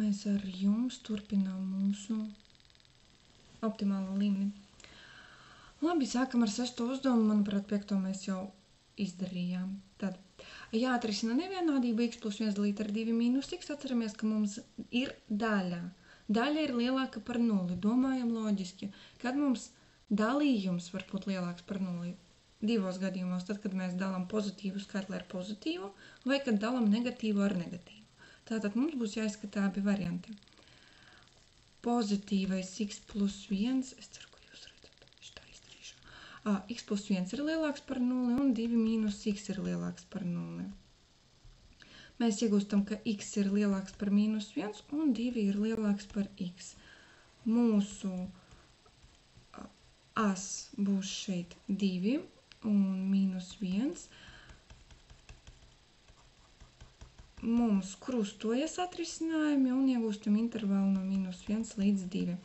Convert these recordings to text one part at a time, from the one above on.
Mēs ar jums turpinām mūsu optimālo līmeni. Labi, sākam ar 6. uzdevumu. Manuprāt, 5. mēs jau izdarījām. Tad jāatrisina nevienādība x plus 1 dalīt ar 2 mīnus x. Atceramies, ka mums ir daļā. Daļa ir lielāka par 0. Domājam loģiski. Kad mums dalījums var būt lielāks par 0? Divos gadījumos. Tad, kad mēs dalām pozitīvu skaitli ar pozitīvu vai kad dalām negatīvu ar negatīvu. Tātad mums būs jāizskata abi varianti. Pozitīvais x plus 1, es ceru, ka jūs redzat, šitā izdarīšu. X plus 1 ir lielāks par 0 un 2 mīnus x ir lielāks par 0. Mēs iegūstam, ka x ir lielāks par mīnus 1 un 2 ir lielāks par x. Mūsu as būs šeit 2 un mīnus 1. Mums krustojas atrisinājumi un iegūstam intervālu no mīnus 1 līdz 2.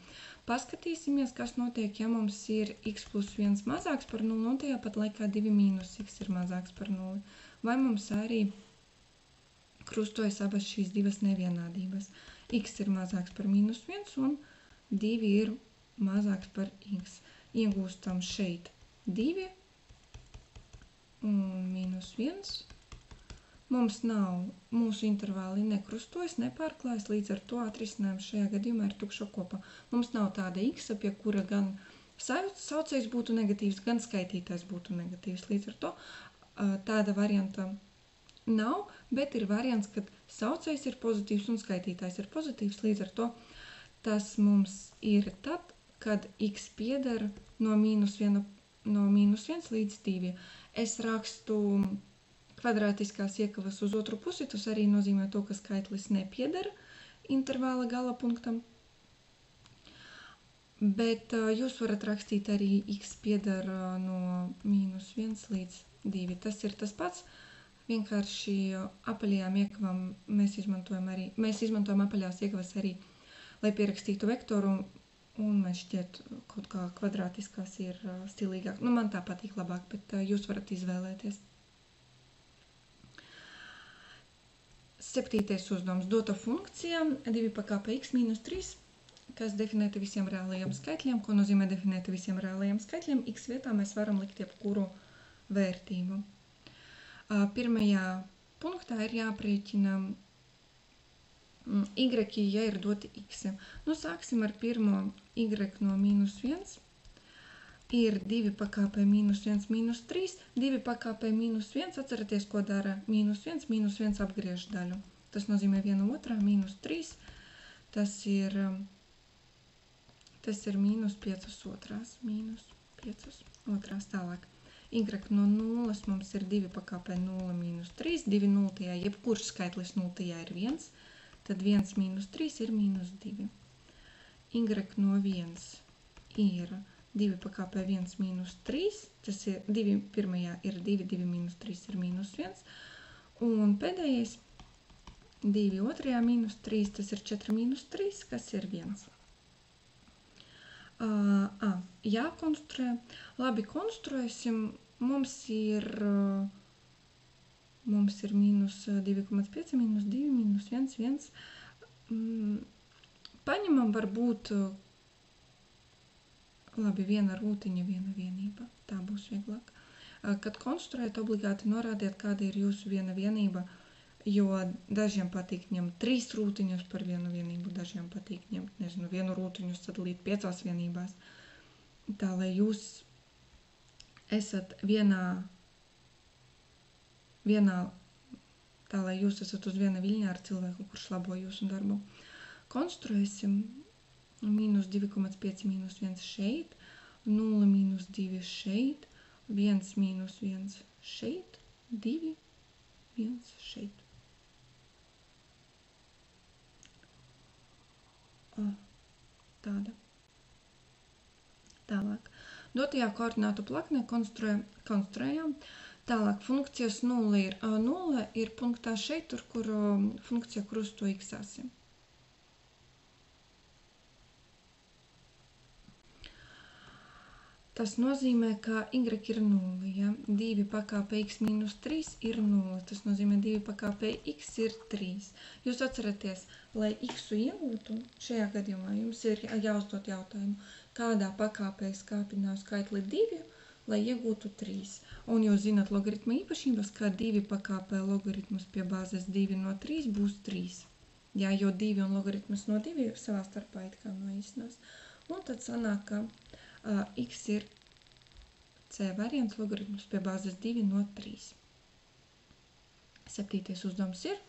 Paskatīsimies, kas notiek, ja mums ir x plus 1 mazāks par 0 un tajā pat laikā 2 mīnus x ir mazāks par 0. Vai mums arī krustojas abas šīs divas nevienādības. X ir mazāks par mīnus 1 un 2 ir mazāks par x. Iegūstam šeit 2 un mīnus 1. Mums nav, mūsu intervāli nekrustojas, nepārklājas, līdz ar to atrisinājums šajā gadījumā ir tukšo kopā. Mums nav tāda x, pie kura gan saucējs būtu negatīvs, gan skaitītājs būtu negatīvs. Līdz ar to tāda varianta nav, bet ir variants, kad saucējs ir pozitīvs un skaitītājs ir pozitīvs. Līdz ar to tas mums ir tad, kad x pieder no mīnus 1 līdz 2. Es rakstu kvadrātiskās iekavas uz otru pusi, tas arī nozīmē to, ka skaitlis nepieder intervāla gala punktam. Bet jūs varat rakstīt arī x pieder no mīnus 1 līdz 2. Tas ir tas pats. Vienkārši apaļajām iekavām mēs izmantojam apaļās iekavas arī, lai pierakstītu vektoru, un man šķiet kaut kā kvadrātiskās ir stilīgāk. Nu, man tā patīk labāk, bet jūs varat izvēlēties. 7. uzdevums. Dota funkcija 2 pakāpe x mīnus 3, kas definēta visiem reālajiem skaitļiem. Ko nozīmē definēta visiem reālajiem skaitļiem? X vietā mēs varam likt jebkuru vērtību. Pirmajā punktā ir jāprēķina y, ja ir doti x. Nu, sāksim ar pirmo y no mīnus 1. Ir 2 pakāpē mīnus 1, mīnus 3, 2 pakāpē mīnus 1, atceraties, ko dara mīnus 1 apgriež daļu. Tas nozīmē 1/2, mīnus 3, tas ir mīnus 5/2, mīnus 5/2, tālāk. Y no 0 mums ir 2 pakāpē 0, mīnus 3, 2 nultajā, jebkurš skaitlis nultajā ir 1, tad 1 mīnus 3 ir mīnus 2. Y no 1 ir 2 pakāpē 1 mīnus 3, tas ir 2 pirmajā ir 2, 2 mīnus 3 ir mīnus 1, un pēdējais 2 otrajā mīnus 3, tas ir 4 mīnus 3, kas ir 1. Jākonstruē. Labi, konstruēsim. Mums ir mīnus 2,5, mīnus 2, mīnus 1, 1. Paņemam varbūt labi, viena rūtiņa, viena vienība. Tā būs vieglāk. Kad konstruējat, obligāti norādiet, kāda ir jūsu viena vienība, jo dažiem patīk ņemt 3 rūtiņus par vienu vienību, dažiem patīk ņemt, vienu rūtiņu sadalīt 5 vienībās. Tā, lai jūs esat uz viena viļņā ar cilvēku, kurš labo jūsu darbu. Konstruēsim. Mīnus 2,5 mīnus 1 šeit, 0 mīnus 2 šeit, 1 mīnus 1 šeit, 2, 1 šeit. Tāda. Tālāk. Dotajā koordinātu plaknē konstruējām. Tālāk funkcijas 0 ir punktā šeit, tur, kur funkcija krusto x asi. Tas nozīmē, ka y ir 0, ja? 2 pakāpe x mīnus 3 ir 0. Tas nozīmē 2 pakāpe x ir 3. Jūs atceraties, lai x iegūtu, šajā gadījumā jums ir jāuzdot jautājumu, kādā pakāpē es kāpināju skaitli 2, lai iegūtu 3. Un jūs zināt logaritma īpašības, ka 2 pakāpē logaritmus pie bāzes 2 no 3 būs 3. Jā, jo 2 un logaritmas no 2 savā starpā it kā noīsinās. Un tad sanāk, ka x ir C variants logaritmus pie bāzes 2 no 3. 7. uzdevums ir.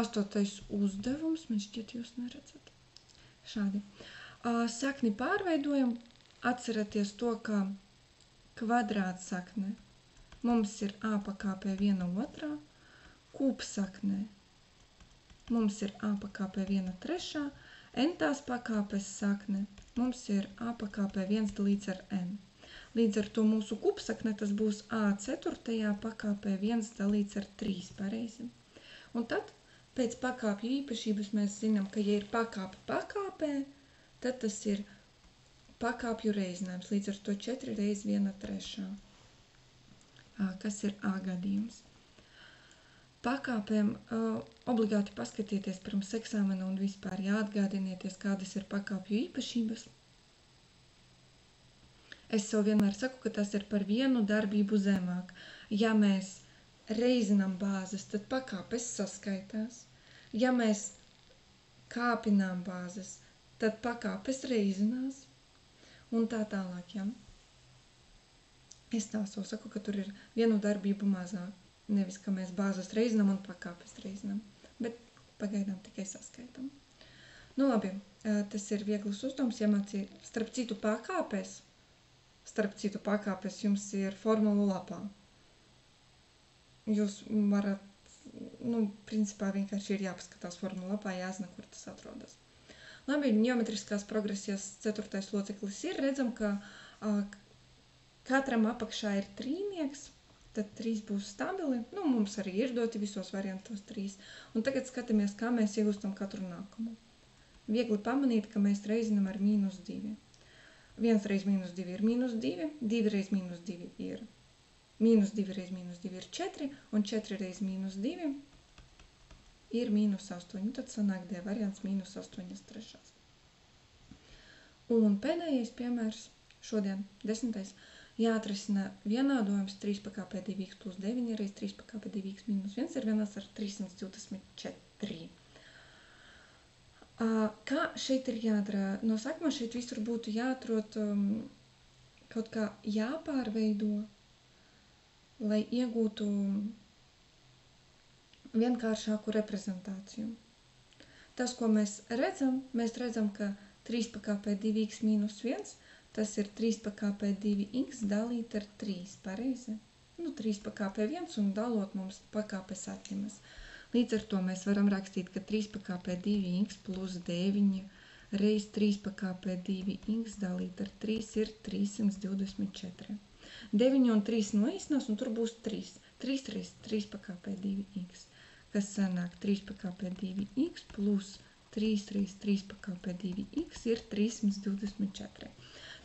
8. uzdevums, man šķiet jūs neredzat. Šādi. Sakni pārveidojam. Atceraties to, ka kvadrātsakne mums ir a pakāpē 1 otrā, kūpsaknē mums ir a pakāpē 1 trešā, n-tās pakāpes sakne mums ir a pakāpē 1 dalīts ar n. Līdz ar to mūsu kūpsakne tas būs a ceturtajā pakāpē 1 dalīts ar 3, pareizi. Un tad pēc pakāpju īpašības mēs zinām, ka ja ir pakāpe pakāpē, tad tas ir pakāpju reizinājums. Līdz ar to 4 reiz 1 trešā, kas ir a gadījums. Pakāpēm obligāti paskatieties pirms eksāmena un vispār jāatgādieties, kādas ir pakāpju īpašības. Es sev vienmēr saku, ka tas ir par vienu darbību zemāk. Ja mēs reizinām bāzes, tad pakāpes saskaitās. Ja mēs kāpinām bāzes, tad pakāpes reizinās. Un tā tālāk, ja? Es tā sev saku, ka tur ir vienu darbību mazāk. Nevis, ka mēs bāzes reizinām un pakāpes reizinām, bet pagaidām tikai saskaitam. Nu labi, tas ir viegls uzdevums, iemācīt. Starp citu pakāpes jums ir formulu lapā. Jūs varat, principā vienkārši ir jāpaskatās formulu lapā, jāzina, kur tas atrodas. Labi, ģeometriskās progresijas 4. loceklis ir. Redzam, ka katram apakšā ir trīnieks. Tad 3 būs stabili. Mums arī ir doti visos variantos 3. Un tagad skatāmies, kā mēs iegūstam katru nākamo. Viegli pamanīt, ka mēs reizinam ar mīnus 2. 1 reiz mīnus 2 ir mīnus 2, 2 reiz mīnus 2 ir mīnus 2 reiz mīnus 2 ir 4, un 4 reiz mīnus 2 ir mīnus 8. Tad sanāk D variants mīnus 8 trešās. Un pēdējais piemērs šodien, 10. Jāatrisina vienādojums 3 pakāpē 2x plus 9 reiz 3 pakāpē 2x minus 1 ir vienāds ar 324. Kā šeit ir jādara? No sākumā šeit visur būtu jāatrod kaut kā jāpārveido, lai iegūtu vienkāršāku reprezentāciju. Tas, ko mēs redzam, ka 3 pakāpē 2x minus 1, tas ir 3 pakāpē 2x dalīt ar 3, pareizi? 3 pakāpē 1 un dalot mums pakāpes atņemas. Līdz ar to mēs varam rakstīt, ka 3 pakāpē 2x plus 9 reiz 3 pakāpē 2x dalīt ar 3 ir 324. 9 un 3 noīsinās un tur būs 3. 3 reiz 3 pakāpē 2x, kas sanāk 3 pakāpē 2x plus 3 reiz 3 pakāpē 2x ir 324.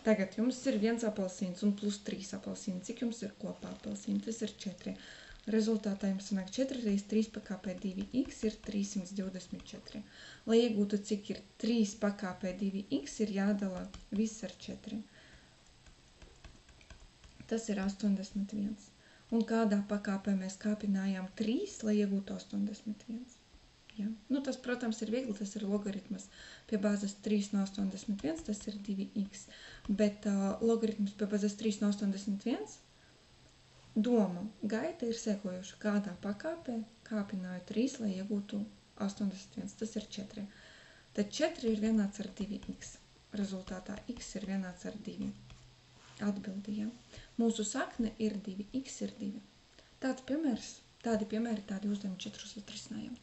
Tagad jums ir 1 apelsīns un plus 3 apelsīni. Cik jums ir kopā apelsīni? Tas ir 4. Rezultātā jums sanāk 4 reiz 3 pakāpē 2x ir 324. Lai iegūtu, cik ir 3 pakāpē 2x, ir jādala viss ar 4. Tas ir 81. Un kādā pakāpē mēs kāpinājām 3, lai iegūtu 81. Ja? Tas, protams, ir viegli, tas ir logaritmas. Pie bāzes 3 no 81, tas ir 2x. Bet logaritmas pie bāzes 3 no 81, doma, gaita ir sekojoša. Kādā pakāpē kāpināju 3, lai iegūtu 81, tas ir 4. Tad 4 ir vienāds ar 2x. Rezultātā x ir vienāds ar 2. Atbildi, ja? Mūsu sakne ir 2, x ir 2. Tādi piemēri, tādi uzdevumi 4 atrisinājām.